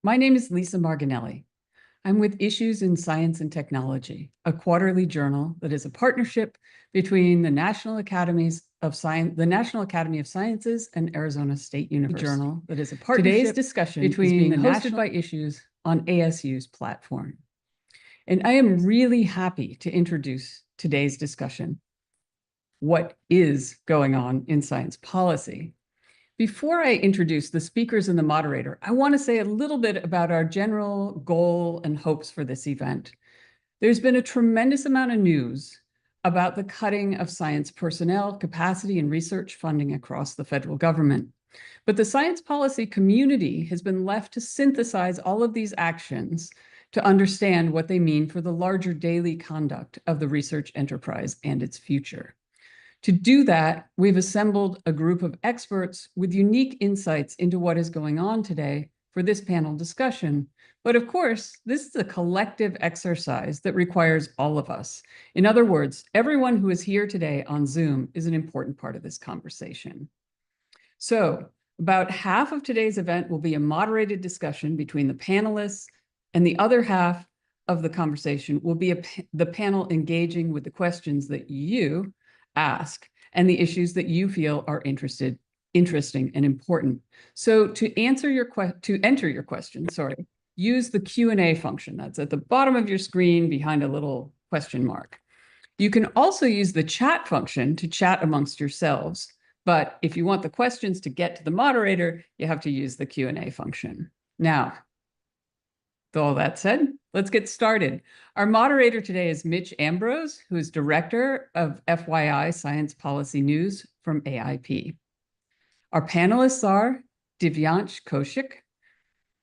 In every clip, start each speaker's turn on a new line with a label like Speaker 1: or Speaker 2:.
Speaker 1: My name is Lisa Marginelli. I'm with Issues in Science and Technology, a quarterly journal that is a partnership between the National Academy of Sciences and Arizona State University. Journal that is a partnership. Today's discussion between is being hosted by Issues on ASU's platform. And I am really happy to introduce today's discussion. What is going on in science policy? Before I introduce the speakers and the moderator, I want to say a little bit about our general goal and hopes for this event. There's been a tremendous amount of news about the cutting of science personnel, capacity, and research funding across the federal government. But the science policy community has been left to synthesize all of these actions to understand what they mean for the larger daily conduct of the research enterprise and its future. To do that, we've assembled a group of experts with unique insights into what is going on today for this panel discussion. But of course, this is a collective exercise that requires all of us. In other words, everyone who is here today on Zoom is an important part of this conversation. So about half of today's event will be a moderated discussion between the panelists, and the other half of the conversation will be the panel engaging with the questions that you ask and the issues that you feel are interesting and important. So to enter your question, use the Q&A function that's at the bottom of your screen behind a little question mark. You can also use the chat function to chat amongst yourselves, but if you want the questions to get to the moderator, you have to use the Q&A function. Now, with all that said, let's get started. Our moderator today is Mitch Ambrose, who is Director of FYI Science Policy News from AIP. Our panelists are Divyansh Kaushik,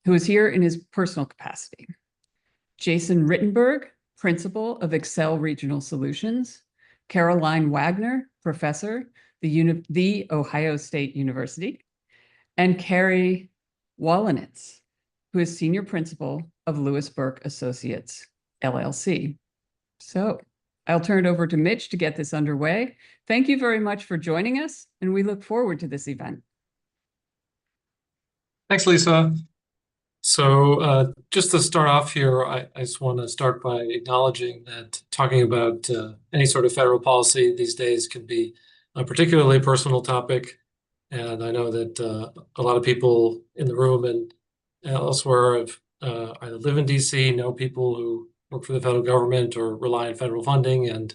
Speaker 1: who is here in his personal capacity, Jason Rittenberg, Principal of Excel Regional Solutions, Caroline Wagner, Professor, the Ohio State University, and Carrie Wolinetz, who is Senior Principal of Lewis Burke Associates, LLC. So I'll turn it over to Mitch to get this underway. Thank you very much for joining us, and we look forward to this event.
Speaker 2: Thanks, Lisa. So just to start off here, I just want to start by acknowledging that talking about any sort of federal policy these days can be a particularly personal topic. And I know that a lot of people in the room and elsewhere have either live in DC, know people who work for the federal government or rely on federal funding. And,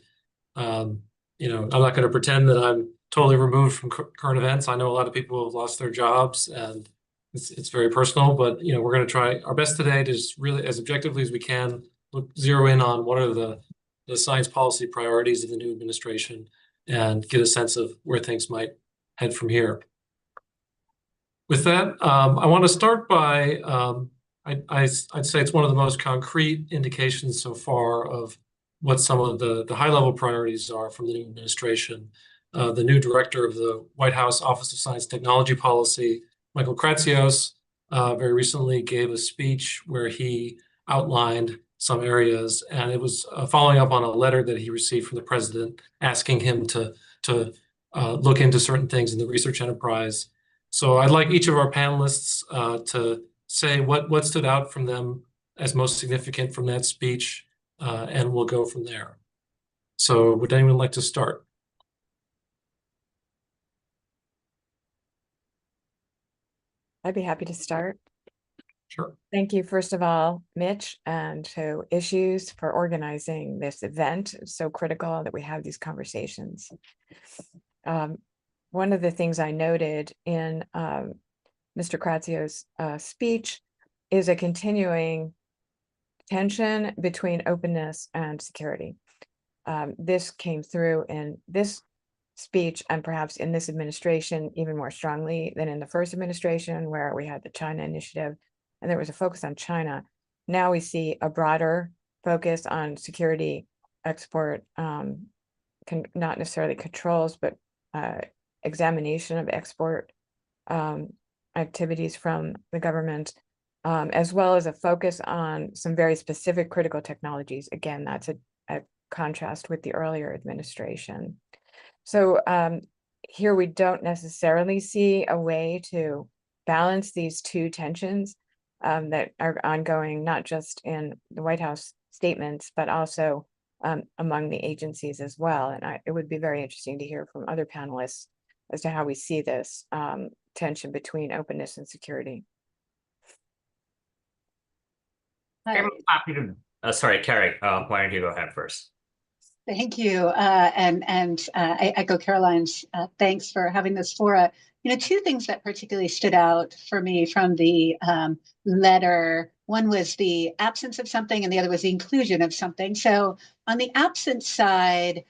Speaker 2: I'm not going to pretend that I'm totally removed from current events. I know a lot of people have lost their jobs, and it's very personal, but, we're going to try our best today to just really, as objectively as we can, zero in on what are the science policy priorities of the new administration and get a sense of where things might head from here. With that, I want to start by, I'd say it's one of the most concrete indications so far of what some of the high-level priorities are from the new administration. The new director of the White House Office of Science and Technology Policy, Michael Kratsios, very recently gave a speech where he outlined some areas, and it was following up on a letter that he received from the president asking him to look into certain things in the research enterprise. So I'd like each of our panelists to say what stood out from them as most significant from that speech, and we'll go from there. So would anyone like to start?
Speaker 3: I'd be happy to start.
Speaker 2: Sure.
Speaker 3: Thank you, first of all, Mitch, and to Issues for organizing this event. It's so critical that we have these conversations. One of the things I noted in Mr. Kratsios' speech is a continuing tension between openness and security. This came through in this speech and perhaps in this administration even more strongly than in the first administration, where we had the China initiative and there was a focus on China. Now we see a broader focus on security, export, not necessarily controls, but examination of export activities from the government, as well as a focus on some very specific critical technologies. Again, that's a contrast with the earlier administration. So here we don't necessarily see a way to balance these two tensions. that are ongoing, not just in the White House statements, but also among the agencies as well. And it would be very interesting to hear from other panelists as to how we see this tension between openness and security.
Speaker 4: I'm happy to, sorry, Carrie, why don't you go ahead first?
Speaker 5: Thank you. I echo Caroline's thanks for having this fora. Two things that particularly stood out for me from the letter. One was the absence of something, and the other was the inclusion of something. So on the absence side,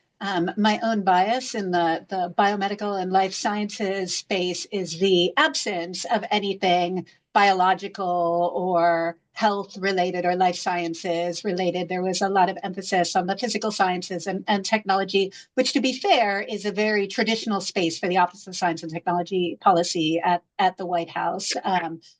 Speaker 5: my own bias in the biomedical and life sciences space is the absence of anything biological or health related or life sciences related. There was a lot of emphasis on the physical sciences and technology, which, to be fair, is a very traditional space for the Office of Science and Technology Policy at the White House.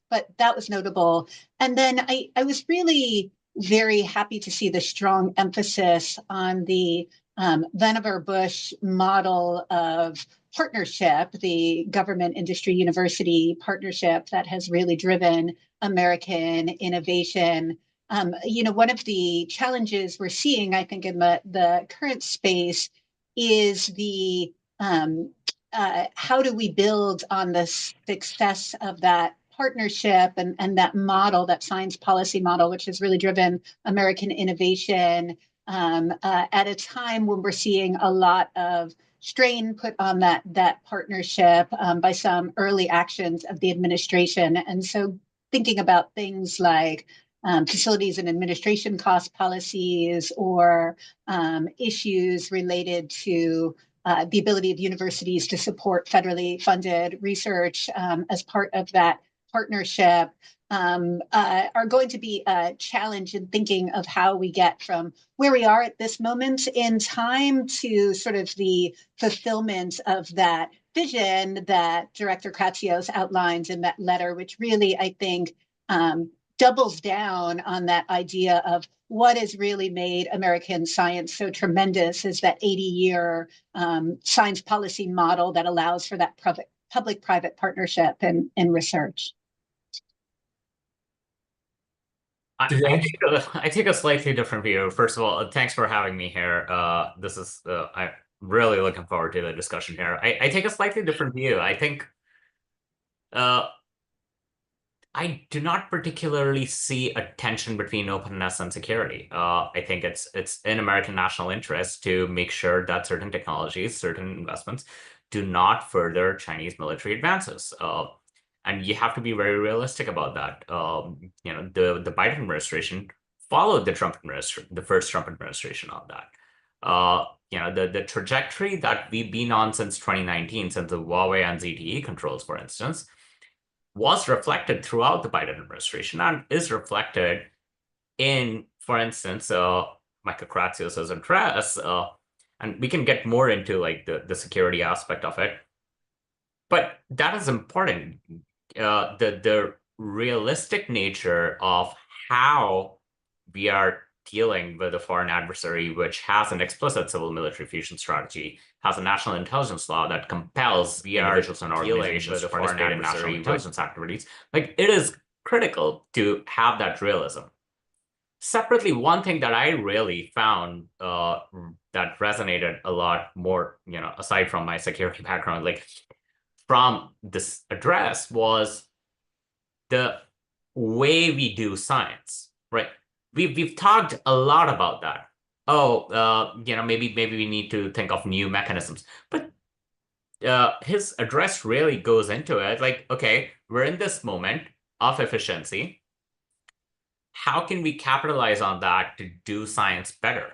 Speaker 5: But that was notable. And then I was really very happy to see the strong emphasis on the Vannevar Bush model of partnership, the government industry university partnership that has really driven American innovation. One of the challenges we're seeing, I think, in the current space is the how do we build on the success of that partnership and that model, that science policy model, which has really driven American innovation at a time when we're seeing a lot of strain put on that partnership by some early actions of the administration. And so thinking about things like facilities and administration cost policies or issues related to the ability of universities to support federally funded research as part of that partnership are going to be a challenge in thinking of how we get from where we are at this moment in time to sort of the fulfillment of that vision that Director Kratsios outlines in that letter, which really, I think, doubles down on that idea of what has really made American science so tremendous is that 80-year science policy model that allows for that public-private partnership in research.
Speaker 4: I take a slightly different view. First of all, thanks for having me here. This is I'm really looking forward to the discussion here. I take a slightly different view. I think I do not particularly see a tension between openness and security. I think it's in American national interest to make sure that certain technologies, certain investments, do not further Chinese military advances. And you have to be very realistic about that. The Biden administration followed the Trump administration, the first Trump administration on that. The trajectory that we've been on since 2019, since the Huawei and ZTE controls, for instance, was reflected throughout the Biden administration and is reflected in, for instance, Michael Kratsios' address. And we can get more into like the security aspect of it. But that is important. The realistic nature of how we are dealing with a foreign adversary, which has an explicit civil-military fusion strategy, has a national intelligence law that compels individuals and organizations to participate in national intelligence activities. Like, it is critical to have that realism. Separately, one thing that I really found that resonated a lot more, aside from my security background, like from this address, was the way we do science, right? We've talked a lot about that. Maybe we need to think of new mechanisms. But his address really goes into it, like, okay, we're in this moment of efficiency. How can we capitalize on that to do science better?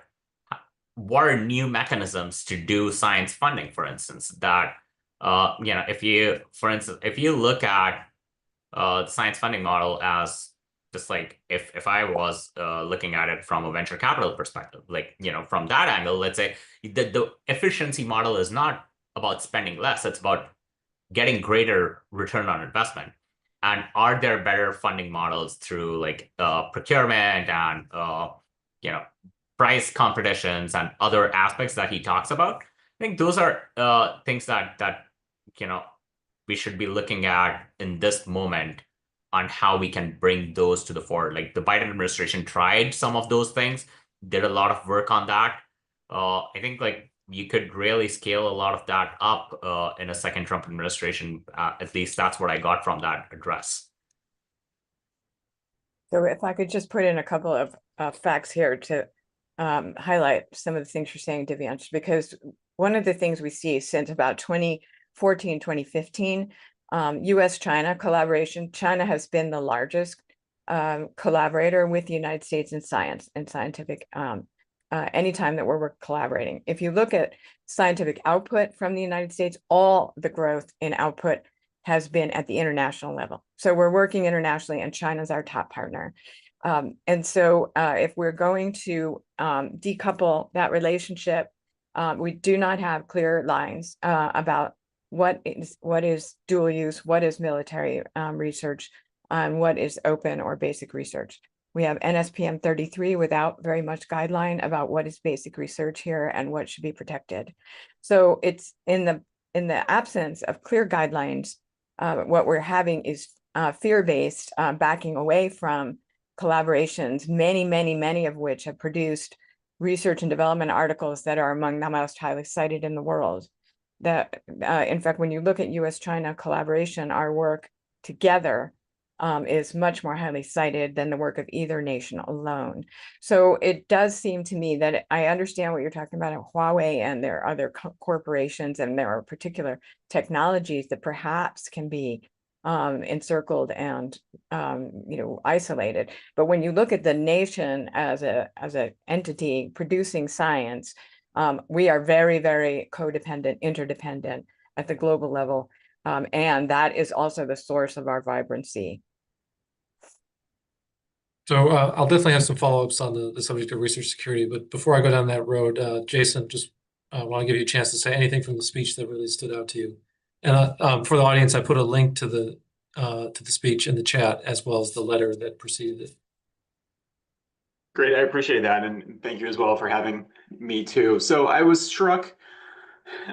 Speaker 4: What are new mechanisms to do science funding, for instance, that if you look at the science funding model as just like if I was looking at it from a venture capital perspective, like, from that angle, let's say the efficiency model is not about spending less, it's about getting greater return on investment. And are there better funding models through like procurement and price competitions and other aspects that he talks about? I think those are things that we should be looking at in this moment on how we can bring those to the fore. Like the Biden administration tried some of those things, did a lot of work on that. I think like you could really scale a lot of that up in a second Trump administration. At least that's what I got from that address.
Speaker 3: So if I could just put in a couple of facts here to highlight some of the things you're saying, Divyansh, because one of the things we see since about 2014, 2015, US-China collaboration, China has been the largest collaborator with the United States in science and scientific, anytime that we're collaborating. If you look at scientific output from the United States, all the growth in output has been at the international level. So we're working internationally and China's our top partner. And so if we're going to decouple that relationship, we do not have clear lines about what is dual use, what is military research, and what is open or basic research. We have NSPM 33 without very much guideline about what is basic research here and what should be protected. So it's in the absence of clear guidelines, what we're having is fear-based backing away from collaborations, many of which have produced research and development articles that are among the most highly cited in the world. That, in fact, when you look at US-China collaboration, our work together is much more highly cited than the work of either nation alone. So it does seem to me that I understand what you're talking about at Huawei, and there are other corporations, and there are particular technologies that perhaps can be encircled and isolated. But when you look at the nation as a entity producing science, we are very codependent, interdependent at the global level, and that is also the source of our vibrancy.
Speaker 2: So I'll definitely have some follow-ups on the subject of research security, but before I go down that road, Jason, just want to give you a chance to say anything from the speech that really stood out to you. And for the audience, I put a link to the speech in the chat, as well as the letter that preceded it.
Speaker 6: Great, I appreciate that, and thank you as well for having me too. So I was struck,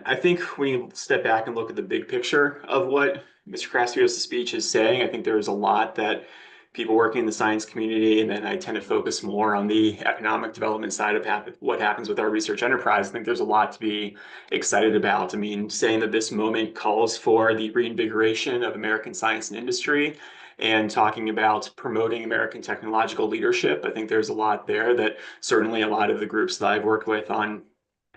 Speaker 6: I think when you step back and look at the big picture of what Mr. Kratsios' speech is saying, I think there's a lot that people working in the science community, and then I tend to focus more on the economic development side of what happens with our research enterprise. I think there's a lot to be excited about. I mean, saying that this moment calls for the reinvigoration of American science and industry, and talking about promoting American technological leadership. I think there's a lot there that certainly a lot of the groups that I've worked with on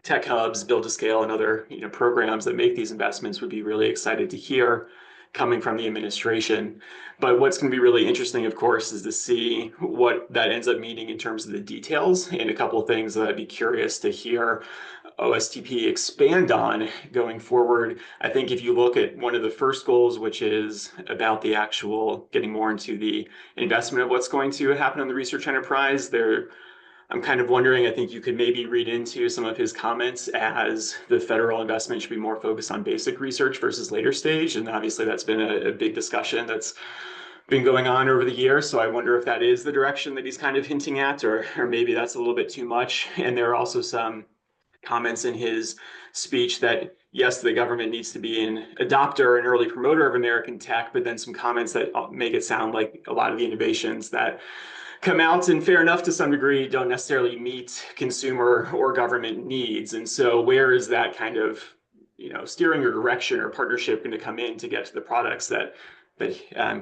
Speaker 6: tech hubs, build to scale, and other programs that make these investments would be really excited to hear coming from the administration. But what's going to be really interesting, of course, is to see what that ends up meaning in terms of the details, and a couple of things that I'd be curious to hear OSTP expand on going forward. I think if you look at one of the first goals, which is about the actual getting more into the investment of what's going to happen on the research enterprise, I'm kind of wondering, I think you could maybe read into some of his comments as the federal investment should be more focused on basic research versus later stage. And obviously that's been a big discussion that's been going on over the years. So I wonder if that is the direction that he's kind of hinting at, or maybe that's a little bit too much. And there are also some comments in his speech that, yes, the government needs to be an adopter and early promoter of American tech, but then some comments that make it sound like a lot of the innovations that come out, and fair enough to some degree, don't necessarily meet consumer or government needs. And so where is that kind of steering or direction or partnership going to come in to get to the products that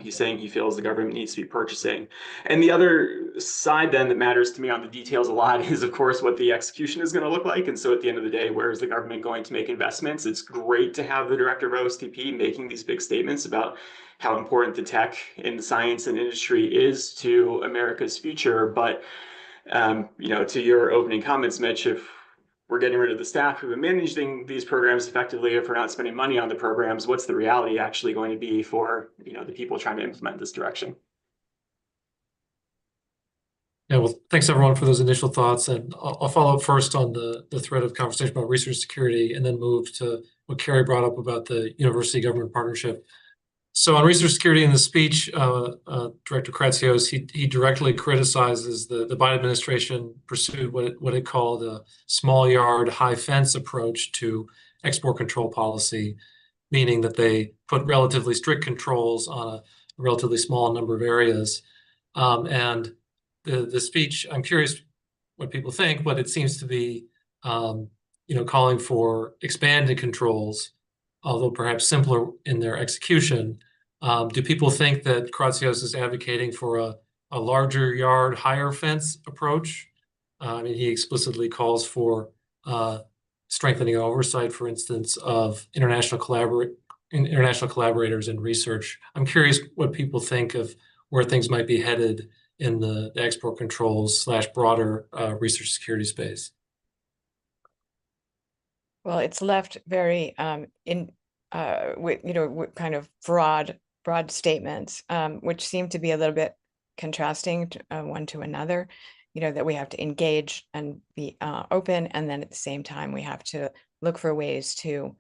Speaker 6: he's saying he feels the government needs to be purchasing? And the other side then that matters to me on the details a lot is, of course, what the execution is going to look like. And so at the end of the day, where is the government going to make investments? It's great to have the director of OSTP making these big statements about how important the tech and science and industry is to America's future. But, to your opening comments, Mitch, if we're getting rid of the staff who've been managing these programs effectively, if we're not spending money on the programs, what's the reality actually going to be for, the people trying to implement this direction?
Speaker 2: Yeah, well, thanks everyone for those initial thoughts. And I'll follow up first on the thread of conversation about research security, and then move to what Carrie brought up about the university government partnership. So on research security, in the speech, Director Kratsios, he directly criticizes the Biden administration pursued what it called a small yard, high fence approach to export control policy, meaning that they put relatively strict controls on a a relatively small number of areas. And the speech, I'm curious what people think, but it seems to be, calling for expanded controls, although perhaps simpler in their execution. Do people think that Kratsios is advocating for a larger yard, higher fence approach? I mean, he explicitly calls for strengthening oversight, for instance, of international collaborators in research. I'm curious what people think of where things might be headed in the export controls / broader research security space.
Speaker 3: Well, it's left very with kind of broad statements, which seem to be a little bit contrasting one to another. That we have to engage and be open, and then at the same time we have to look for ways to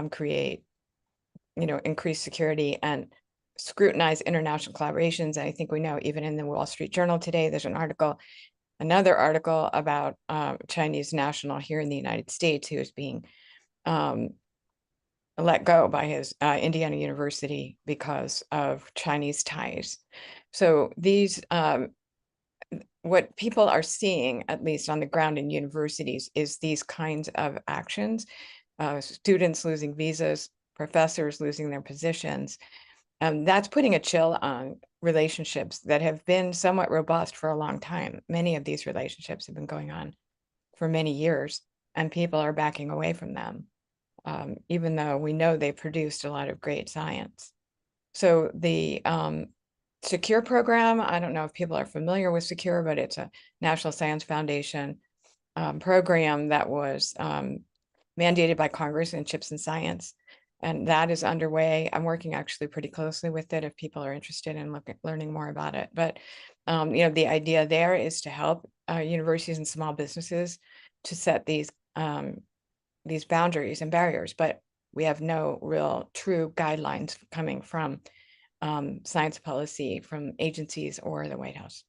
Speaker 3: create, increase security and scrutinize international collaborations. And I think we know even in the Wall Street Journal today, there's another article about Chinese national here in the United States who is being let go by his Indiana University because of Chinese ties. So these, what people are seeing, at least on the ground in universities, is these kinds of actions, students losing visas, professors losing their positions. That's putting a chill on relationships that have been somewhat robust for a long time. Many of these relationships have been going on for many years, and people are backing away from them, even though we know they produced a lot of great science. So the SECURE program, I don't know if people are familiar with SECURE, but it's a National Science Foundation program that was mandated by Congress in CHIPS and Science. And that is underway. I'm working actually pretty closely with it if people are interested in learning more about it. But the idea there is to help universities and small businesses to set these boundaries and barriers. But we have no real true guidelines coming from science policy from agencies or the White House.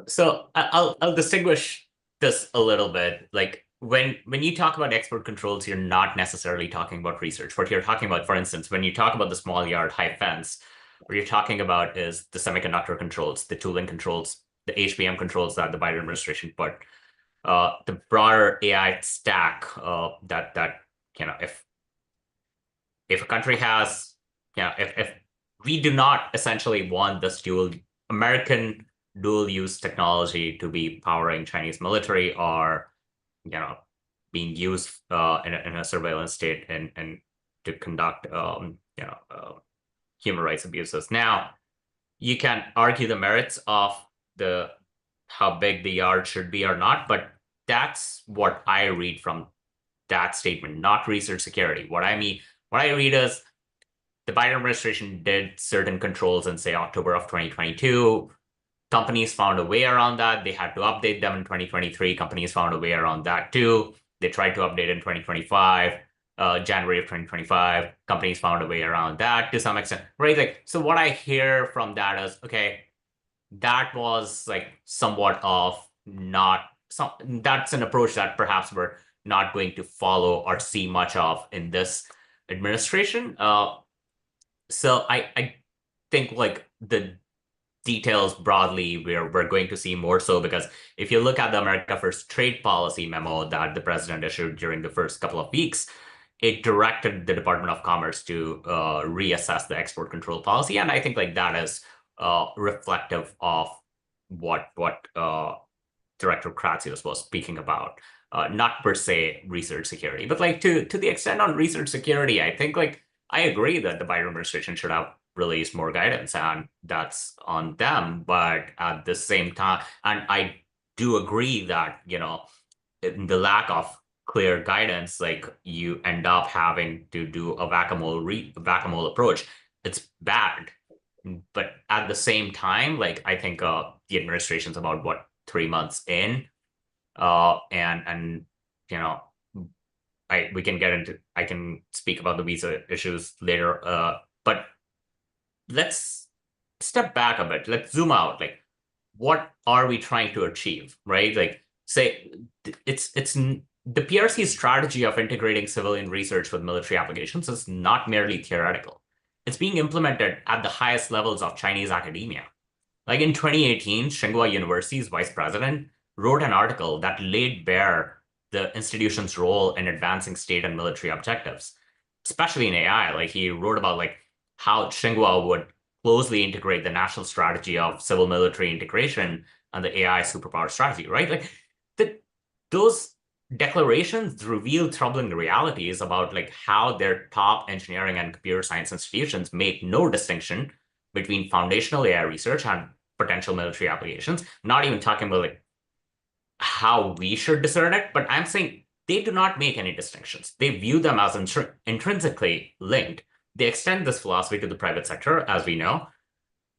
Speaker 4: So I'll distinguish this a little bit. Like when you talk about export controls, you're not necessarily talking about research. What you're talking about, for instance, when you talk about the small yard, high fence, what you're talking about is the semiconductor controls, the tooling controls, the HBM controls that the Biden administration put, the broader AI stack that if a country has, if we do not essentially want this American dual use technology to be powering Chinese military or being used in a surveillance state and to conduct human rights abuses. Now, you can argue the merits of how big the yard should be or not, but that's what I read from that statement, not research security. What I read is the Biden administration did certain controls in, say, October of 2022. Companies found a way around that. They had to update them in 2023. Companies found a way around that too. They tried to update in 2025, January of 2025. Companies found a way around that to some extent, right? Like, so what I hear from that is, okay, that was like somewhat of that's an approach that perhaps we're not going to follow or see much of in this administration. So I think like the details broadly we're going to see more so, because if you look at the America First trade policy memo that the president issued during the first couple of weeks, it directed the Department of Commerce to reassess the export control policy. And I think like that is reflective of what Director Kratsios was speaking about, not per se research security, but like to the extent on research security, I think like I agree that the Biden administration should have released more guidance, and that's on them. But at the same time, and I do agree that, in the lack of clear guidance, like you end up having to do a whack-a-mole approach. It's bad. But at the same time, like I think the administration's about 3 months in, and I can speak about the visa issues later, but let's step back a bit. Let's zoom out. Like, what are we trying to achieve, right? Like, say it's the PRC's strategy of integrating civilian research with military applications is not merely theoretical. it's being implemented at the highest levels of Chinese academia. Like in 2018, Tsinghua University's vice president wrote an article that laid bare the institution's role in advancing state and military objectives, especially in AI. Like he wrote about like how Tsinghua would closely integrate the national strategy of civil military integration and the AI superpower strategy, right? Like those declarations reveal troubling realities about like how their top engineering and computer science institutions make no distinction between foundational AI research and potential military applications. Not even talking about like how we should discern it, but I'm saying they do not make any distinctions. They view them as intrinsically linked. They extend this philosophy to the private sector, as we know.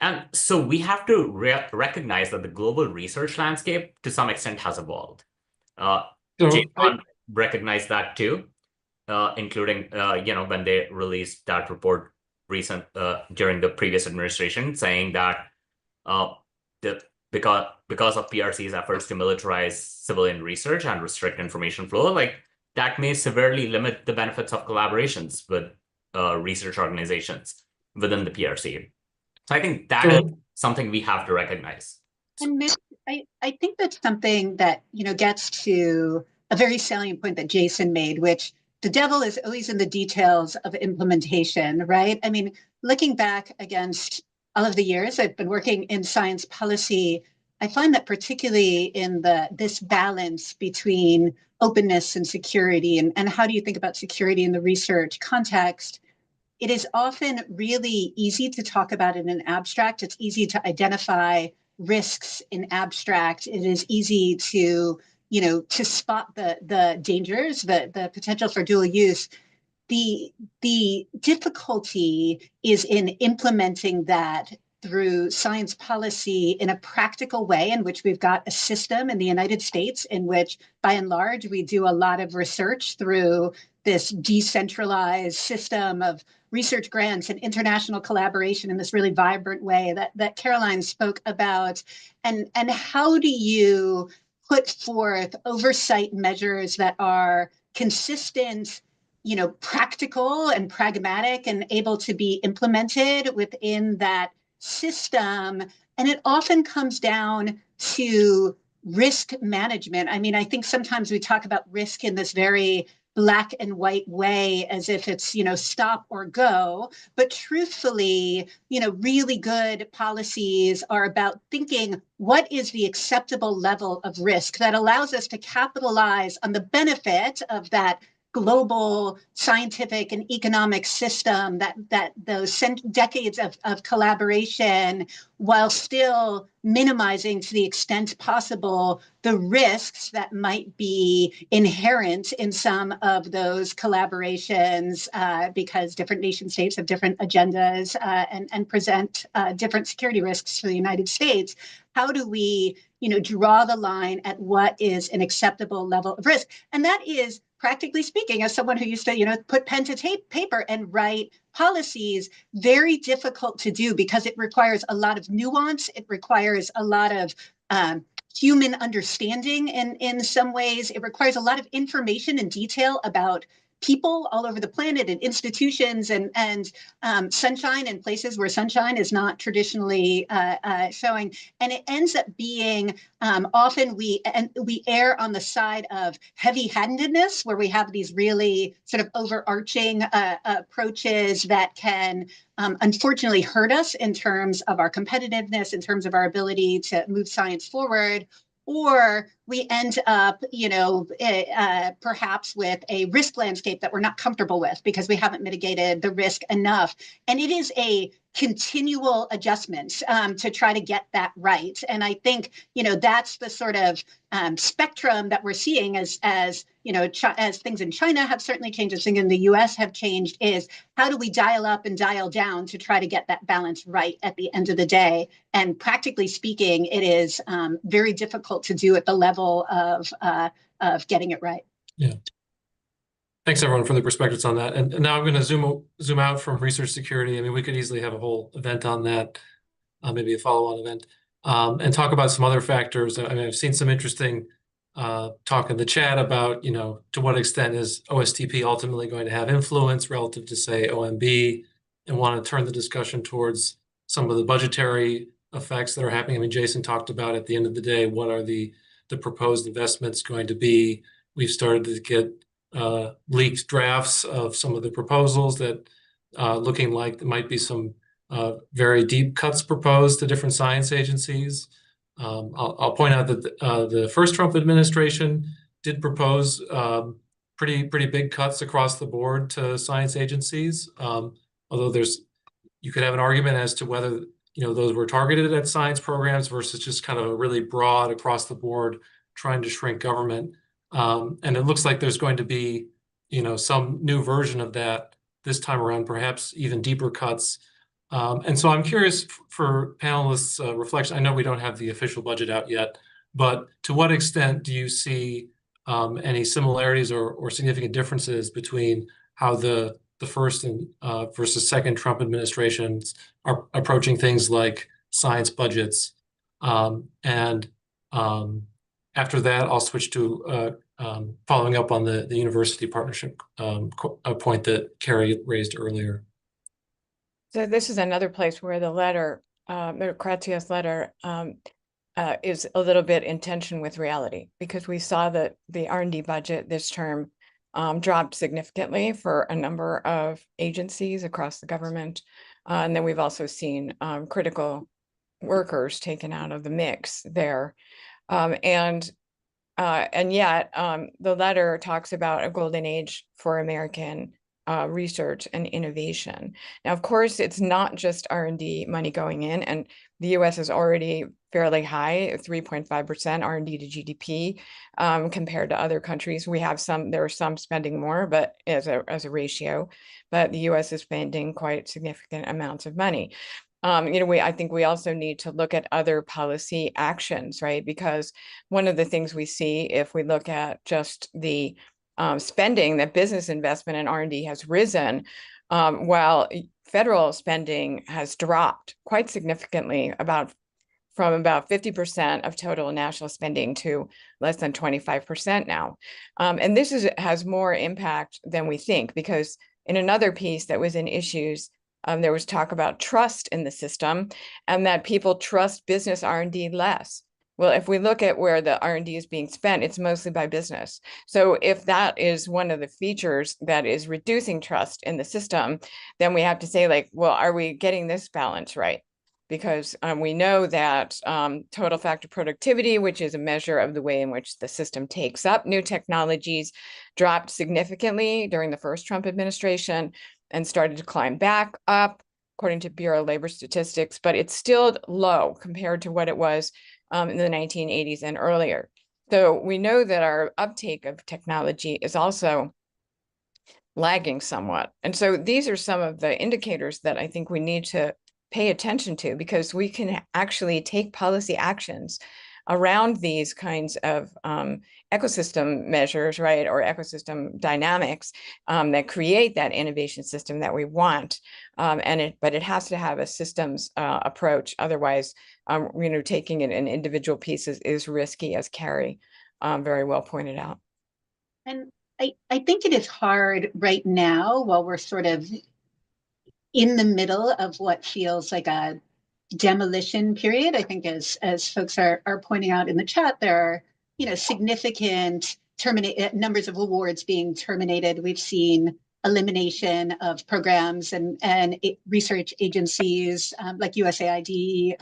Speaker 4: And so we have to recognize that the global research landscape, to some extent, has evolved. Jason recognized that too, including when they released that report during the previous administration, saying that because of PRC's efforts to militarize civilian research and restrict information flow, like that may severely limit the benefits of collaborations with research organizations within the PRC. So I think that is something we have to recognize.
Speaker 5: And Mitch, I think that's something that, gets to a very salient point that Jason made, which the devil is always in the details of implementation, right? I mean, looking back against all of the years I've been working in science policy, I find that particularly in this balance between openness and security, and how do you think about security in the research context, it is often really easy to talk about it in abstract. It's easy to identify risks in abstract. It is easy to, to spot the dangers, the potential for dual use. The difficulty is in implementing that through science policy in a practical way, in which we've got a system in the United States in which, by and large, we do a lot of research through this decentralized system of research grants and international collaboration in this really vibrant way that Caroline spoke about. And how do you put forth oversight measures that are consistent, practical and pragmatic and able to be implemented within that system? And it often comes down to risk management. I mean, I think sometimes we talk about risk in this very black and white way, as if it's, stop or go. But truthfully, really good policies are about thinking, what is the acceptable level of risk that allows us to capitalize on the benefit of that global scientific and economic system, that those decades of collaboration, while still minimizing to the extent possible the risks that might be inherent in some of those collaborations, because different nation states have different agendas and present different security risks for the United States. How do we, draw the line at what is an acceptable level of risk? And that is, practically speaking, as someone who used to, put pen to paper and write policies, very difficult to do because it requires a lot of nuance. It requires a lot of human understanding in some ways. It requires a lot of information and detail about people all over the planet and institutions and sunshine in places where sunshine is not traditionally showing. And it ends up being often we err on the side of heavy-handedness, where we have these really sort of overarching approaches that can unfortunately hurt us in terms of our competitiveness, in terms of our ability to move science forward. Or we end up, perhaps with a risk landscape that we're not comfortable with because we haven't mitigated the risk enough. And it is a continual adjustment to try to get that right. And I think, that's the sort of spectrum that we're seeing as things in China have certainly changed, as things in the US have changed, is how do we dial up and dial down to try to get that balance right at the end of the day? And practically speaking, it is very difficult to do at the level of getting it right.
Speaker 2: Yeah. Thanks everyone for the perspectives on that. And now I'm going to zoom out from research security. I mean, we could easily have a whole event on that, maybe a follow-on event, and talk about some other factors. I mean, I've seen some interesting talk in the chat about, to what extent is OSTP ultimately going to have influence relative to, say, OMB, and want to turn the discussion towards some of the budgetary effects that are happening. I mean, Jason talked about at the end of the day, what are the proposed investments going to be? We've started to get leaked drafts of some of the proposals that looking like there might be some very deep cuts proposed to different science agencies. I'll point out that the first Trump administration did propose pretty big cuts across the board to science agencies. Although you could have an argument as to whether those were targeted at science programs versus just kind of a really broad across the board trying to shrink government. And it looks like there's going to be some new version of that this time around, perhaps even deeper cuts. And so I'm curious for panelists' reflection. I know we don't have the official budget out yet, but to what extent do you see any similarities or significant differences between how the first and versus second Trump administrations are approaching things like science budgets? And after that, I'll switch to following up on the university partnership point that Carrie raised earlier.
Speaker 3: So this is another place where the letter, Kratzios' letter, is a little bit in tension with reality, because we saw that the R&D budget this term dropped significantly for a number of agencies across the government. And then we've also seen critical workers taken out of the mix there. And yet the letter talks about a golden age for American research and innovation. Now, of course, it's not just R&D money going in, and the US is already fairly high, 3.5% R&D to GDP compared to other countries. There are some spending more, but as a ratio, but the US is spending quite significant amounts of money. I think we also need to look at other policy actions, right? Because one of the things we see if we look at just the spending, that business investment in R&D has risen, while federal spending has dropped quite significantly, from about 50% of total national spending to less than 25% now. And this has more impact than we think, because in another piece that was in issues, there was talk about trust in the system and that people trust business R&D less. Well, if we look at where the R&D is being spent, it's mostly by business. So if that is one of the features that is reducing trust in the system, then we have to say, like, well, are we getting this balance right? Because we know that total factor productivity, which is a measure of the way in which the system takes up new technologies, dropped significantly during the first Trump administration and started to climb back up, according to Bureau of Labor Statistics, but it's still low compared to what it was in the 1980s and earlier. So we know that our uptake of technology is also lagging somewhat. And so these are some of the indicators that I think we need to pay attention to, because we can actually take policy actions around these kinds of ecosystem measures, right, or ecosystem dynamics that create that innovation system that we want. But it has to have a systems approach. Otherwise, taking it in individual pieces is risky, as Carrie very well pointed out.
Speaker 5: And I think it is hard right now, while we're sort of in the middle of what feels like a demolition period. I think as folks are pointing out in the chat, there are significant numbers of awards being terminated. We've seen elimination of programs and research agencies like USAID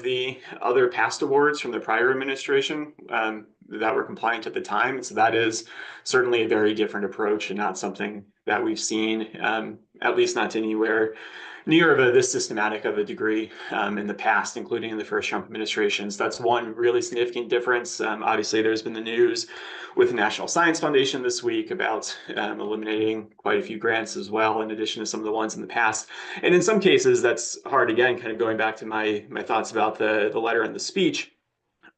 Speaker 6: the other past awards from the prior administration that were compliant at the time. And so that is certainly a very different approach and not something that we've seen, at least not to anywhere near this systematic of a degree in the past, including in the first Trump administrations. That's one really significant difference. Obviously, there's been the news with the National Science Foundation this week about eliminating quite a few grants as well, in addition to some of the ones in the past. And in some cases, that's hard, again, kind of going back to my thoughts about the letter and the speech,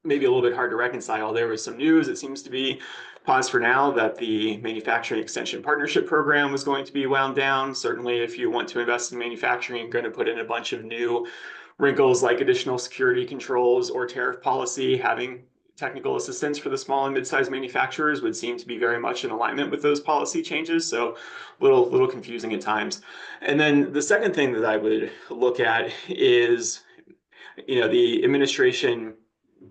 Speaker 6: maybe a little bit hard to reconcile. There was some news, it seems to be, pause for now, that the Manufacturing Extension Partnership Program was going to be wound down. Certainly, if you want to invest in manufacturing, you're going to put in a bunch of new wrinkles like additional security controls or tariff policy. Having technical assistance for the small and mid-sized manufacturers would seem to be very much in alignment with those policy changes. So a little confusing at times. And then the second thing that I would look at is, the administration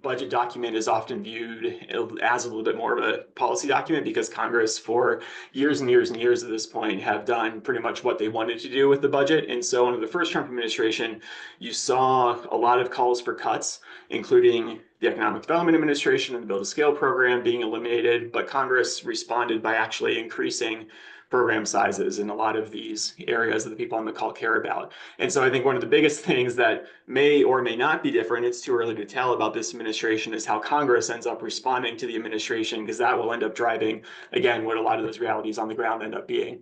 Speaker 6: budget document is often viewed as a little bit more of a policy document because Congress, for years and years and years at this point, have done pretty much what they wanted to do with the budget. And so under the first Trump administration, you saw a lot of calls for cuts, including the Economic Development Administration and the Build to Scale program being eliminated, but Congress responded by actually increasing program sizes in a lot of these areas that the people on the call care about. And so I think one of the biggest things that may or may not be different, it's too early to tell about this administration, is how Congress ends up responding to the administration, because that will end up driving, again, what a lot of those realities on the ground end up being.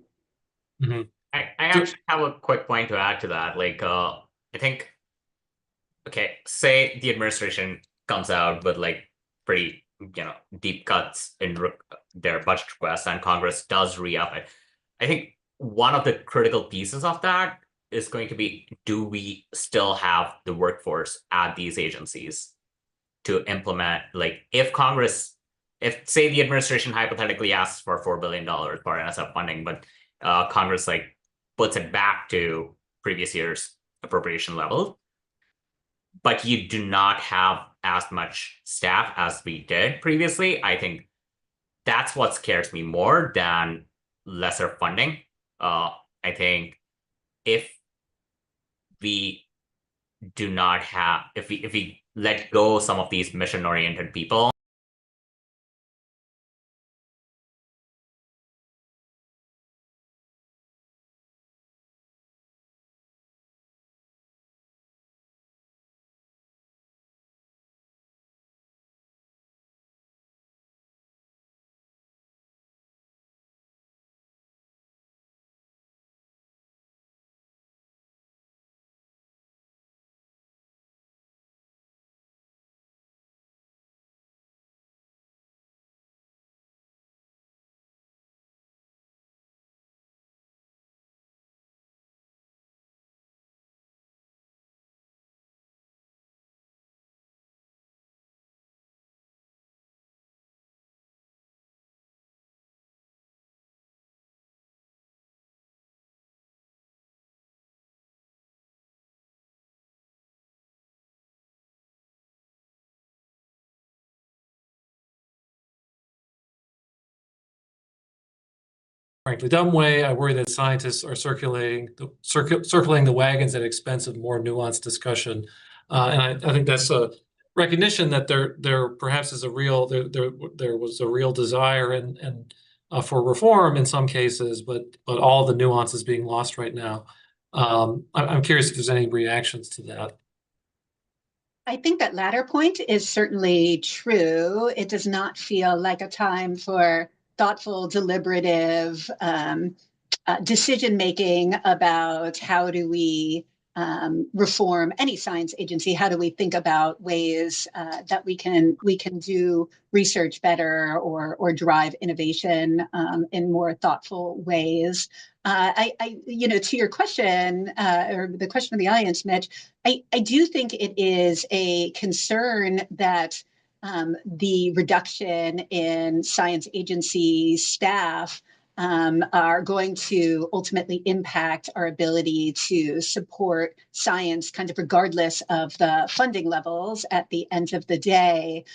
Speaker 2: Mm-hmm.
Speaker 4: I actually have a quick point to add to that. I think, okay, say the administration comes out with pretty, deep cuts in their budget requests, and Congress does re-up it. I think one of the critical pieces of that is going to be, do we still have the workforce at these agencies to implement, if say the administration hypothetically asks for $4 billion for NSF funding, but Congress puts it back to previous year's appropriation level, but you do not have as much staff as we did previously. I think that's what scares me more than lesser funding. I think if we do not have, if we let go some of these mission-oriented people,
Speaker 2: frankly dumb way. I worry that scientists are circling the wagons at expense of more nuanced discussion, and I think that's a recognition that there perhaps is a real there was a real desire and for reform in some cases, but all the nuances being lost right now. I'm curious if there's any reactions to that.
Speaker 5: I think that latter point is certainly true. It does not feel like a time for thoughtful, deliberative decision-making about how do we reform any science agency. How do we think about ways that we can do research better or drive innovation in more thoughtful ways? To your question or the question of the audience, Mitch, I do think it is a concern that the reduction in science agency staff are going to ultimately impact our ability to support science kind of regardless of the funding levels at the end of the day.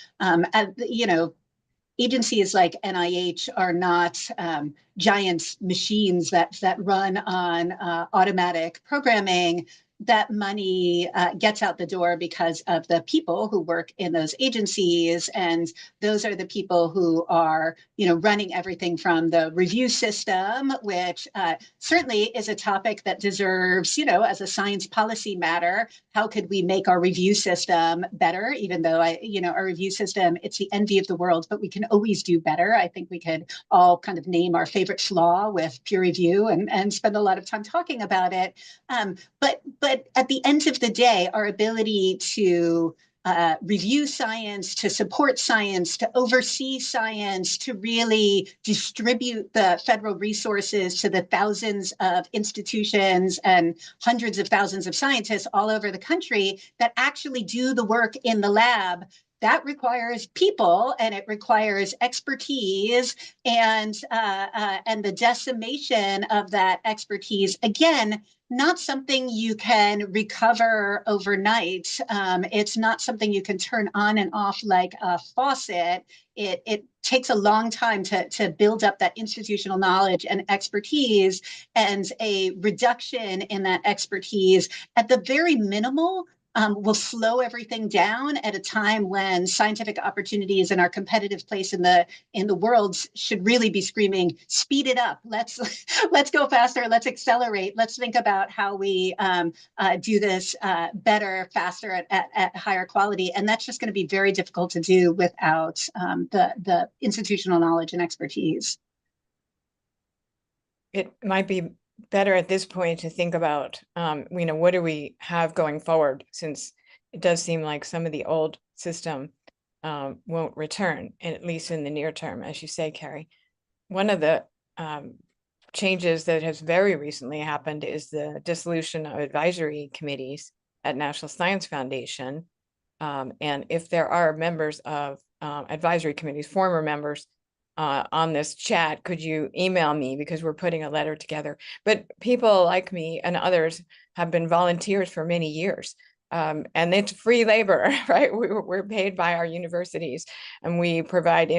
Speaker 5: Agencies like NIH are not giant machines that run on automatic programming. that money gets out the door because of the people who work in those agencies, and those are the people who are, running everything from the review system, which certainly is a topic that deserves, as a science policy matter, how could we make our review system better? Even though our review system, it's the envy of the world, but we can always do better. I think we could all kind of name our favorite flaw with peer review and spend a lot of time talking about it. But at the end of the day, our ability to review science, to support science, to oversee science, to really distribute the federal resources to the thousands of institutions and hundreds of thousands of scientists all over the country that actually do the work in the lab, that requires people, and it requires expertise, and the decimation of that expertise, again, not something you can recover overnight. It's not something you can turn on and off like a faucet. It takes a long time to build up that institutional knowledge and expertise, and a reduction in that expertise at the very minimal will slow everything down at a time when scientific opportunities and our competitive place in the world should really be screaming, speed it up. Let's go faster. Let's accelerate. Let's think about how we do this better, faster, at higher quality. And that's just going to be very difficult to do without the institutional knowledge and expertise.
Speaker 3: It might be better at this point to think about, what do we have going forward, since it does seem like some of the old system won't return, at least in the near term, as you say, Carrie. One of the changes that has very recently happened is the dissolution of advisory committees at National Science Foundation. And if there are members of advisory committees, former members, on this chat, could you email me, because we're putting a letter together. But people like me and others have been volunteers for many years, and it's free labor, right? We're paid by our universities, and we provide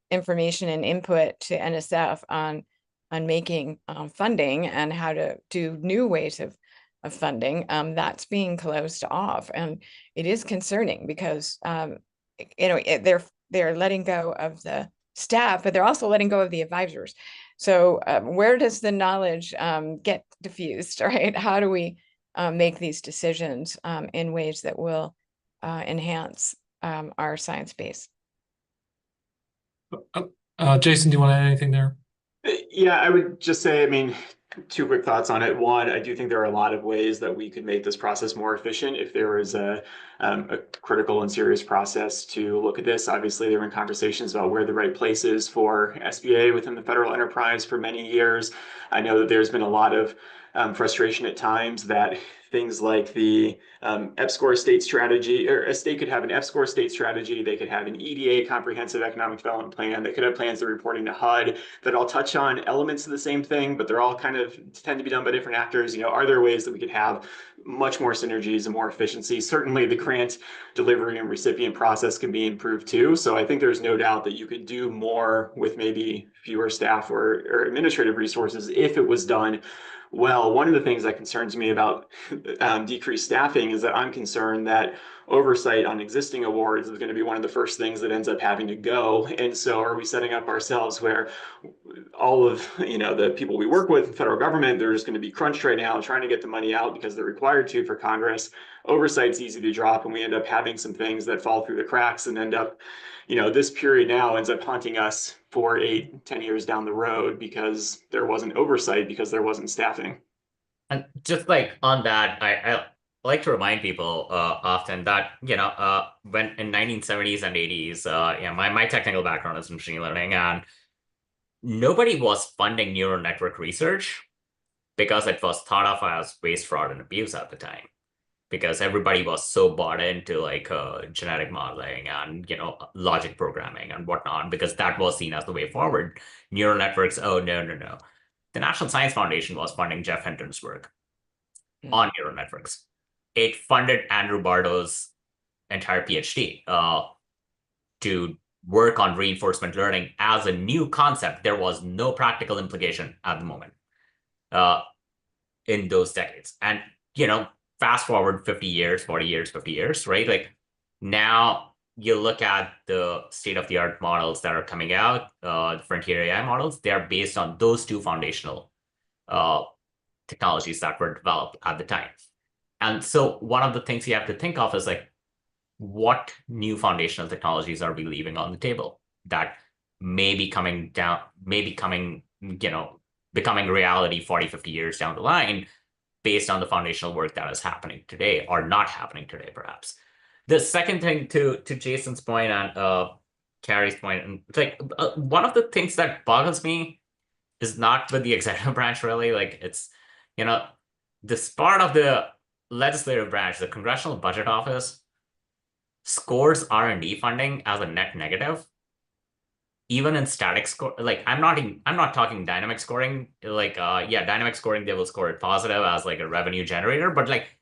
Speaker 3: information and input to NSF on making funding and how to do new ways of funding. That's being closed off, and it is concerning because they're letting go of the staff, but they're also letting go of the advisors. So where does the knowledge get diffused, right? How do we make these decisions in ways that will enhance our science base?
Speaker 2: Jason, do you want to add anything there?
Speaker 6: Yeah, I would just say, two quick thoughts on it. One, I do think there are a lot of ways that we could make this process more efficient if there was a critical and serious process to look at this. Obviously, there have been conversations about where the right place is for SBA within the federal enterprise for many years. I know that there's been a lot of frustration at times that things like the EPSCoR state strategy, or a state could have an EPSCoR state strategy, they could have an EDA, comprehensive economic development plan, they could have plans that are reporting to HUD that all touch on elements of the same thing, but they're all kind of tend to be done by different actors. Are there ways that we could have much more synergies and more efficiency? Certainly the grant delivery and recipient process can be improved too. So I think there's no doubt that you could do more with maybe fewer staff or administrative resources if it was done well. One of the things that concerns me about decreased staffing is that I'm concerned that oversight on existing awards is going to be one of the first things that ends up having to go. And so are we setting up ourselves where all of the people we work with in federal government, they're just going to be crunched right now trying to get the money out because they're required to for Congress. Oversight's easy to drop, and we end up having some things that fall through the cracks and end up, this period now ends up haunting us for 8-10 years down the road because there wasn't oversight, because there wasn't staffing.
Speaker 4: And just like on that, I like to remind people often that, when in 1970s and 80s, my technical background is in machine learning, and nobody was funding neural network research because it was thought of as waste, fraud, and abuse at the time. Because everybody was so bought into genetic modeling and logic programming and whatnot, because that was seen as the way forward. Neural networks, oh no. The National Science Foundation was funding Jeff Hinton's work on neural networks. It funded Andrew Bardo's entire PhD to work on reinforcement learning as a new concept. There was no practical implication at the moment in those decades. And fast forward 50 years, 40 years, 50 years, right? Like now you look at the state-of-the-art models that are coming out, the frontier AI models, they're based on those two foundational technologies that were developed at the time. And so one of the things you have to think of is like, what new foundational technologies are we leaving on the table that may be coming down, becoming reality 40, 50 years down the line based on the foundational work that is happening today or not happening today, perhaps. The second thing to Jason's point and Carrie's point, and like one of the things that boggles me is not with the executive branch really, like it's, this part of the legislative branch, the Congressional Budget Office, scores R&D funding as a net negative, even in static score. Like I'm not talking dynamic scoring. Like dynamic scoring, they will score it positive as like a revenue generator, but like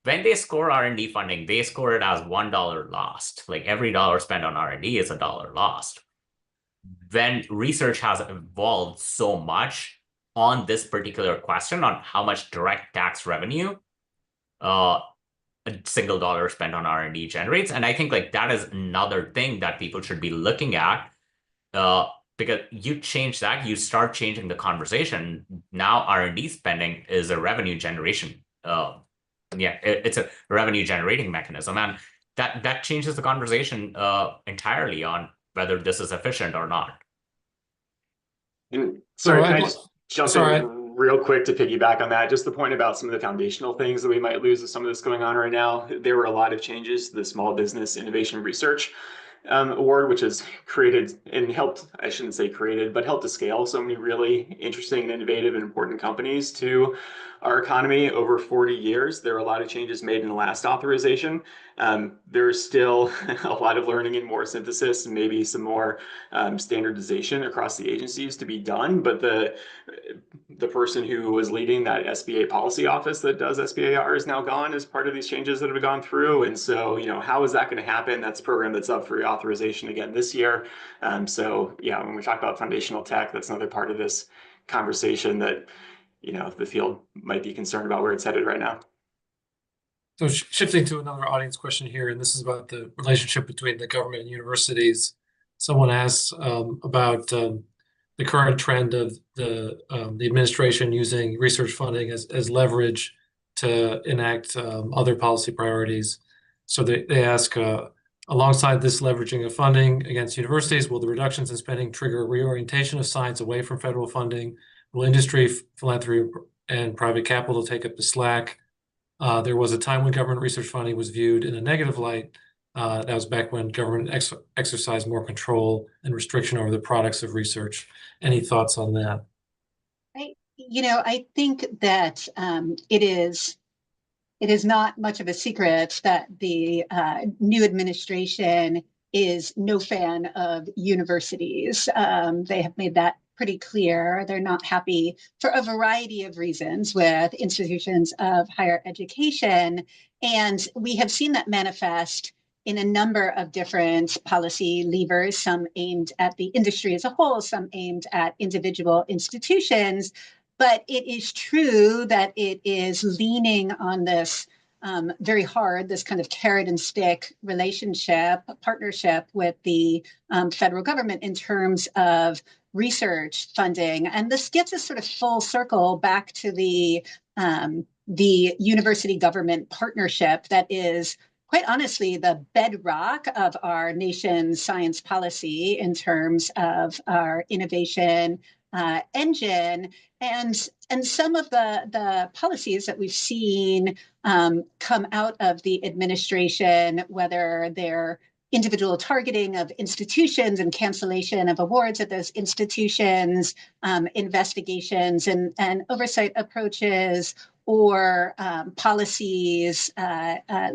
Speaker 4: when they score R&D funding, they score it as $1 lost. Like every dollar spent on R&D is $1 lost. When research has evolved so much on this particular question on how much direct tax revenue a single dollar spent on R&D generates. And I think like that is another thing that people should be looking at, because you change that, you start changing the conversation. Now R&D spending is a revenue generation. It's a revenue generating mechanism. And that changes the conversation entirely on whether this is efficient or not.
Speaker 6: And sorry, can I just jump in real quick to piggyback on that? Just the point about some of the foundational things that we might lose with some of this going on right now. There were a lot of changes to the Small Business Innovation Research Award, which has created and helped, I shouldn't say created, but helped to scale so many really interesting and innovative and important companies to our economy over 40 years. There are a lot of changes made in the last authorization. There's still a lot of learning and more synthesis and maybe some more standardization across the agencies to be done. But the person who was leading that SBA policy office that does SBAR is now gone as part of these changes that have gone through. And so, how is that going to happen? That's a program that's up for reauthorization again this year. So yeah, when we talk about foundational tech, that's another part of this conversation that, the field might be concerned about where it's headed right now.
Speaker 2: So shifting to another audience question here, and this is about the relationship between the government and universities. Someone asks about the current trend of the administration using research funding as leverage to enact other policy priorities. So they ask, alongside this leveraging of funding against universities, will the reductions in spending trigger a reorientation of science away from federal funding? Will industry, philanthropy, and private capital take up the slack? There was a time when government research funding was viewed in a negative light. That was back when government exercised more control and restriction over the products of research. Any thoughts on that?
Speaker 5: I think that it is not much of a secret that the new administration is no fan of universities. They have made that pretty clear. They're not happy for a variety of reasons with institutions of higher education. And we have seen that manifest in a number of different policy levers, some aimed at the industry as a whole, some aimed at individual institutions. But it is true that it is leaning on this very hard, this kind of carrot and stick partnership with the federal government in terms of research funding. And this gets us sort of full circle back to the university government partnership that is quite honestly the bedrock of our nation's science policy in terms of our innovation engine. And some of the policies that we've seen come out of the administration, whether they're individual targeting of institutions and cancellation of awards at those institutions, investigations and oversight approaches, or policies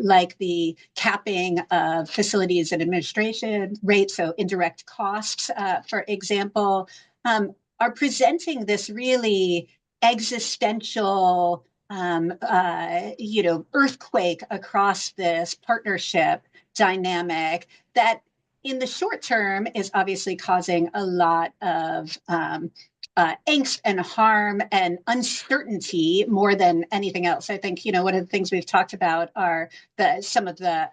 Speaker 5: like the capping of facilities and administration rates, so indirect costs, for example, are presenting this really existential earthquake across this partnership dynamic that in the short term is obviously causing a lot of angst and harm and uncertainty more than anything else. I think, one of the things we've talked about are some of the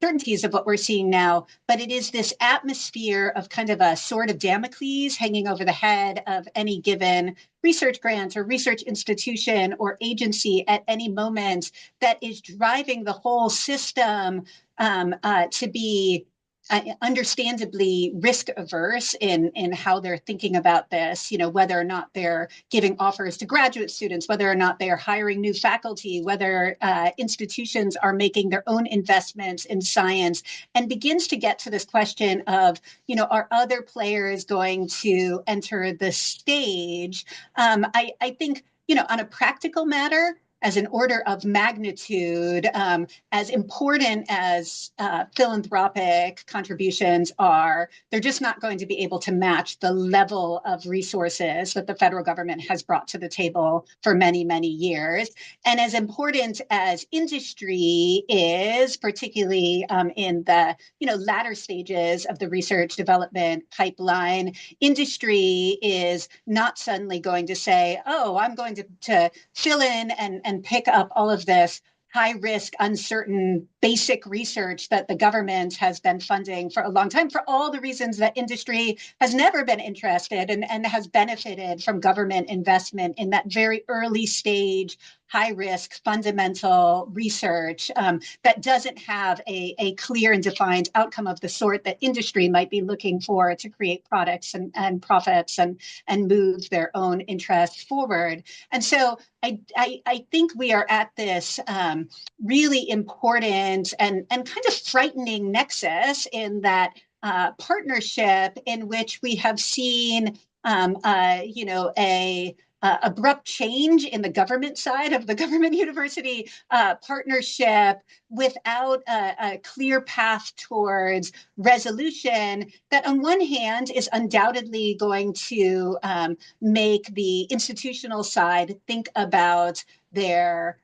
Speaker 5: certainties of what we're seeing now, but it is this atmosphere of kind of a sword of Damocles hanging over the head of any given research grant or research institution or agency at any moment that is driving the whole system to be understandably risk averse in how they're thinking about this, whether or not they're giving offers to graduate students, whether or not they're hiring new faculty, whether institutions are making their own investments in science, and begins to get to this question of, are other players going to enter the stage? I think, on a practical matter, as an order of magnitude, as important as philanthropic contributions are, they're just not going to be able to match the level of resources that the federal government has brought to the table for many, many years. And as important as industry is, particularly in the latter stages of the research development pipeline, industry is not suddenly going to say, oh, I'm going to fill in and pick up all of this high risk, uncertain, basic research that the government has been funding for a long time for all the reasons that industry has never been interested and has benefited from government investment in that very early stage, high risk, fundamental research that doesn't have a clear and defined outcome of the sort that industry might be looking for to create products and profits and move their own interests forward. And so I think we are at this really important and kind of frightening nexus in that partnership in which we have seen a abrupt change in the government side of the government university partnership without a clear path towards resolution that on one hand is undoubtedly going to make the institutional side think about their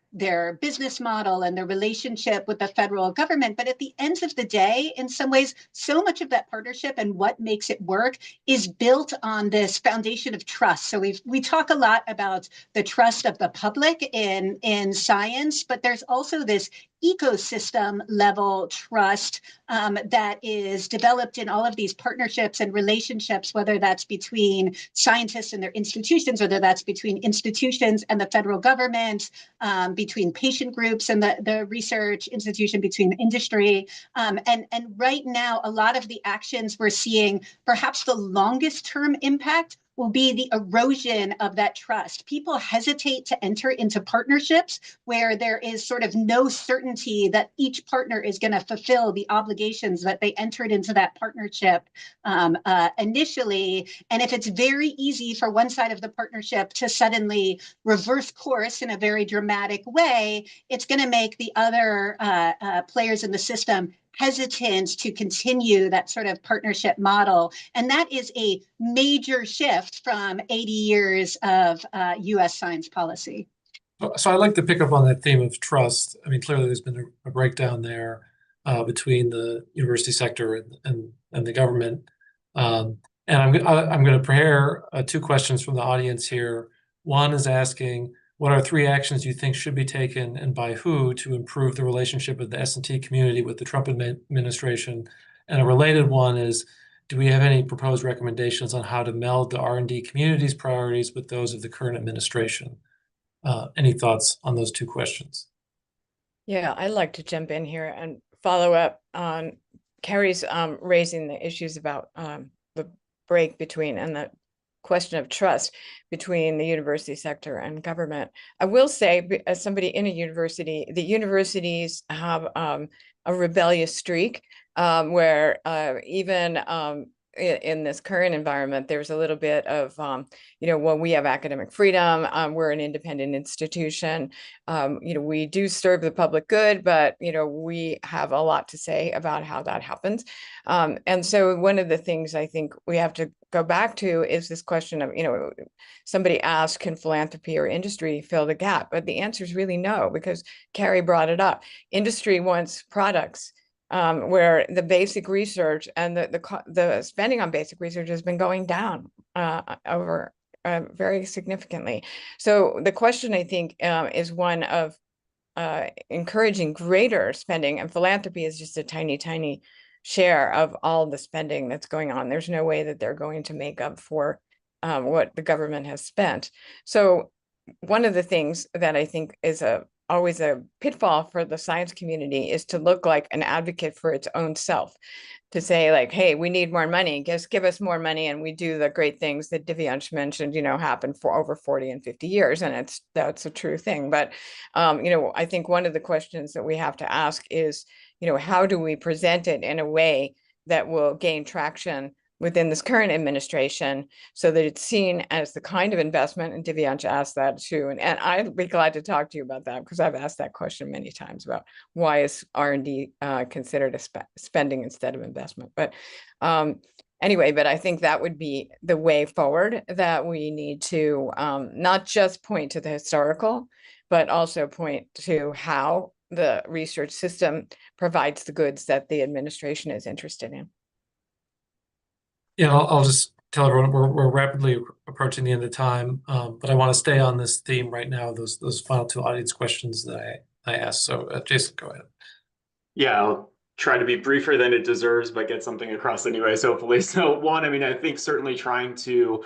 Speaker 5: business model and their relationship with the federal government. But at the end of the day, in some ways, so much of that partnership and what makes it work is built on this foundation of trust. So we talk a lot about the trust of the public in science, but there's also this ecosystem level trust that is developed in all of these partnerships and relationships, whether that's between scientists and their institutions, whether that's between institutions and the federal government, between patient groups and the research institution, between industry. And right now, a lot of the actions we're seeing, perhaps the longest term impact will be the erosion of that trust. People hesitate to enter into partnerships where there is sort of no certainty that each partner is going to fulfill the obligations that they entered into that partnership initially. And if it's very easy for one side of the partnership to suddenly reverse course in a very dramatic way, it's going to make the other players in the system hesitant to continue that sort of partnership model. And that is a major shift from 80 years of US science policy.
Speaker 2: So I'd like to pick up on that theme of trust. I mean, clearly there's been a breakdown there between the university sector and the government. And I'm going to prepare two questions from the audience here. One is asking, what are 3 actions you think should be taken and by who to improve the relationship of the S&T community with the Trump administration? And a related one is, do we have any proposed recommendations on how to meld the R&D community's priorities with those of the current administration? Any thoughts on those 2 questions?
Speaker 3: Yeah, I'd like to jump in here and follow up on Carrie's raising the issues about the break between and the question of trust between the university sector and government. I will say, as somebody in a university, the universities have a rebellious streak where even in this current environment, there's a little bit of, well, we have academic freedom. We're an independent institution. We do serve the public good, but, we have a lot to say about how that happens. And so one of the things I think we have to go back to is this question of, somebody asked, can philanthropy or industry fill the gap? But the answer is really no, because Carrie brought it up. Industry wants products. Where the basic research and the spending on basic research has been going down over very significantly. So the question, I think, is one of encouraging greater spending, and philanthropy is just a tiny, tiny share of all the spending that's going on. There's no way that they're going to make up for what the government has spent. So one of the things that I think is always a pitfall for the science community is to look like an advocate for its own self, to say like, hey, we need more money, just give us more money and we do the great things that Divyansh mentioned, happen for over 40 and 50 years. And that's a true thing. But, I think one of the questions that we have to ask is, how do we present it in a way that will gain traction within this current administration so that it's seen as the kind of investment, and Divyansh asked that too. And I'd be glad to talk to you about that, because I've asked that question many times about why is R&D considered a spending instead of investment. But anyway, but I think that would be the way forward, that we need to not just point to the historical, but also point to how the research system provides the goods that the administration is interested in.
Speaker 2: Yeah, I'll just tell everyone we're rapidly approaching the end of time, but I want to stay on this theme right now. Those final two audience questions that I asked. So Jason, go ahead.
Speaker 6: Yeah, I'll try to be briefer than it deserves, but get something across anyways, hopefully. So one, I mean, I think certainly trying to,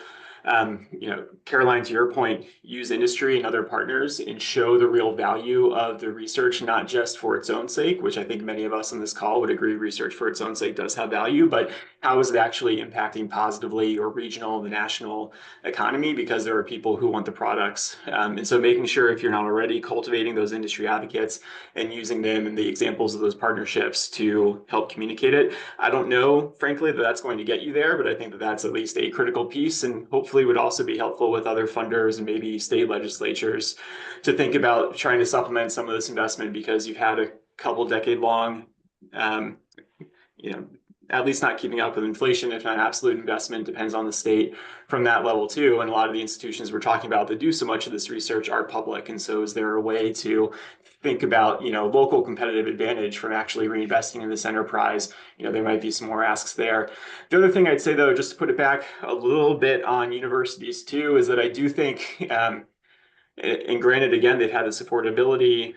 Speaker 6: Caroline, to your point, use industry and other partners and show the real value of the research, not just for its own sake, which I think many of us on this call would agree research for its own sake does have value, but how is it actually impacting positively your regional, the national economy, because there are people who want the products. And so making sure, if you're not already cultivating those industry advocates and using them and the examples of those partnerships to help communicate it. I don't know, frankly, that that's going to get you there, but I think that that's at least a critical piece, and hopefully would also be helpful with other funders and maybe state legislatures to think about trying to supplement some of this investment, because you've had a couple decade-long, at least not keeping up with inflation, if not absolute investment, depends on the state from that level too. And a lot of the institutions we're talking about that do so much of this research are public. And so is there a way to think about, local competitive advantage from actually reinvesting in this enterprise? There might be some more asks there. The other thing I'd say, though, just to put it back a little bit on universities too, is that I do think, and granted, again, they've had this affordability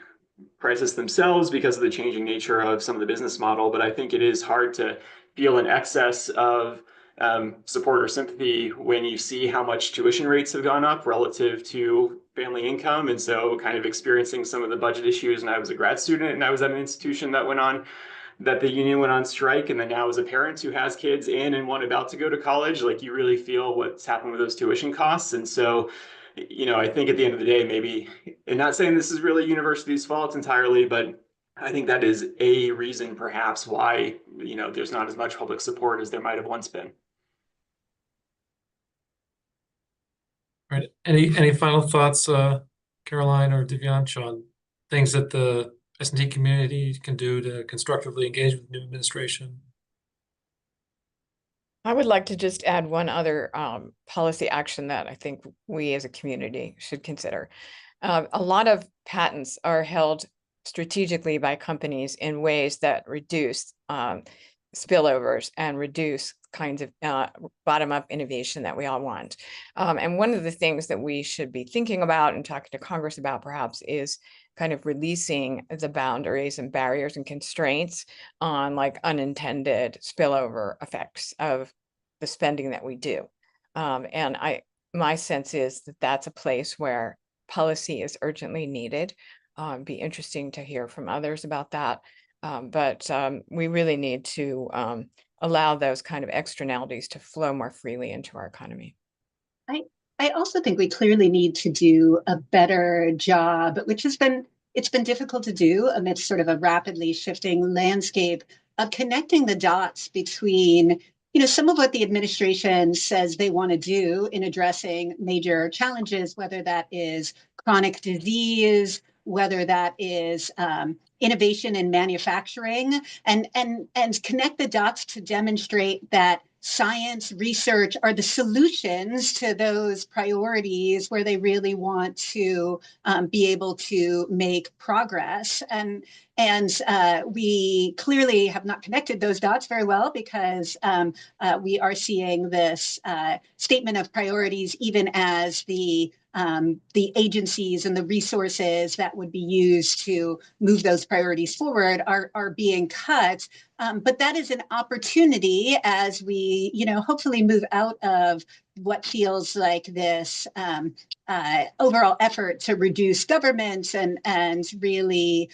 Speaker 6: crisis themselves because of the changing nature of some of the business model, but I think it is hard to feel an excess of support or sympathy when you see how much tuition rates have gone up relative to family income. And so kind of experiencing some of the budget issues. And I was a grad student and I was at an institution that the union went on strike. And then now as a parent who has kids in and one about to go to college, like you really feel what's happened with those tuition costs. And so, I think at the end of the day, maybe, and not saying this is really university's fault entirely, but I think that is a reason perhaps why, there's not as much public support as there might have once been.
Speaker 2: Right. Any final thoughts, Caroline or Divyansh, on things that the S&T community can do to constructively engage with the new administration?
Speaker 3: I would like to just add one other policy action that I think we as a community should consider. A lot of patents are held strategically by companies in ways that reduce spillovers and reduce kinds of bottom-up innovation that we all want. And one of the things that we should be thinking about and talking to Congress about perhaps is kind of releasing the boundaries and barriers and constraints on like unintended spillover effects of the spending that we do. And my sense is that that's a place where policy is urgently needed. Be interesting to hear from others about that. But we really need to allow those kind of externalities to flow more freely into our economy.
Speaker 5: I also think we clearly need to do a better job, which it's been difficult to do amidst sort of a rapidly shifting landscape, of connecting the dots between, some of what the administration says they want to do in addressing major challenges, whether that is chronic disease, whether that is innovation in manufacturing, and connect the dots to demonstrate that science research are the solutions to those priorities where they really want to be able to make progress. And we clearly have not connected those dots very well, because we are seeing this statement of priorities even as the agencies and the resources that would be used to move those priorities forward are being cut. But that is an opportunity as we, hopefully move out of what feels like this overall effort to reduce government and really,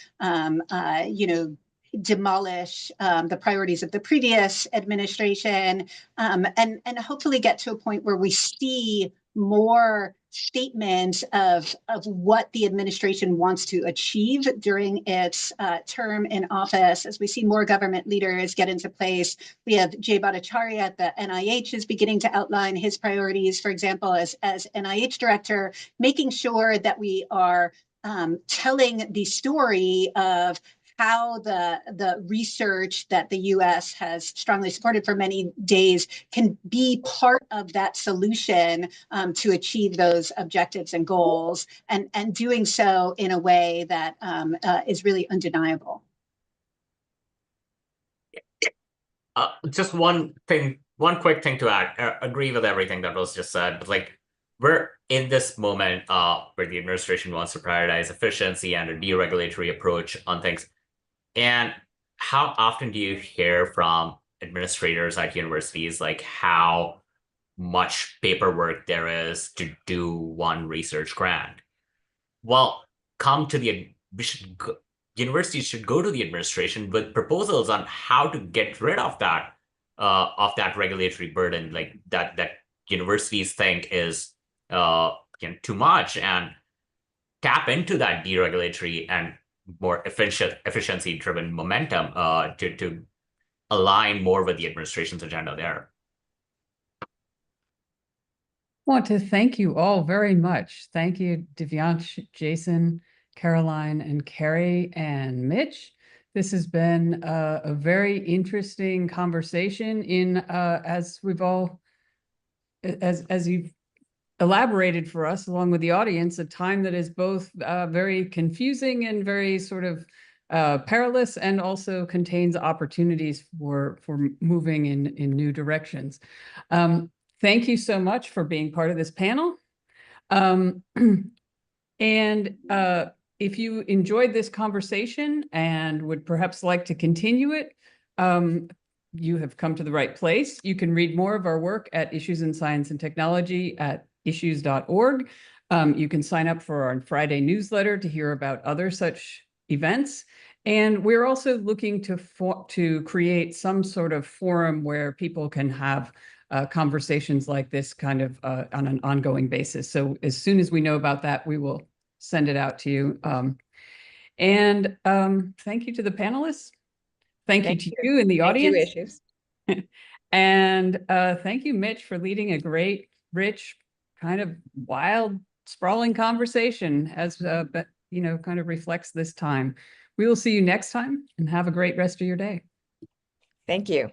Speaker 5: demolish the priorities of the previous administration, and hopefully get to a point where we see more statement of what the administration wants to achieve during its term in office. As we see more government leaders get into place, we have Jay Bhattacharya at the NIH is beginning to outline his priorities, for example, as NIH director, making sure that we are telling the story of how the research that the U.S. has strongly supported for many days can be part of that solution to achieve those objectives and goals, and doing so in a way that is really undeniable.
Speaker 4: Just one quick thing to add. Agree with everything that was just said, but like, we're in this moment where the administration wants to prioritize efficiency and a deregulatory approach on things. And how often do you hear from administrators at universities like how much paperwork there is to do one research grant? Well, universities should go to the administration with proposals on how to get rid of that regulatory burden, like that universities think is too much, and tap into that deregulatory and more efficiency-driven momentum to align more with the administration's agenda there.
Speaker 1: I want to thank you all very much. Thank you, Divyansh, Jason, Caroline, and Carrie, and Mitch. This has been a very interesting conversation as you've elaborated for us, along with the audience, a time that is both very confusing and very sort of perilous, and also contains opportunities for moving in new directions. Thank you so much for being part of this panel. And if you enjoyed this conversation and would perhaps like to continue it, you have come to the right place. You can read more of our work at Issues in Science and Technology at issues.org. You can sign up for our Friday newsletter to hear about other such events. And we're also looking to create some sort of forum where people can have conversations like this kind of on an ongoing basis. So as soon as we know about that, we will send it out to you. And thank you to the panelists. Thank you to you in the audience.
Speaker 3: Thank you, Issues.
Speaker 1: And thank you, Mitch, for leading a great, rich, kind of wild, sprawling conversation as kind of reflects this time. We will see you next time, and have a great rest of your day.
Speaker 3: Thank you.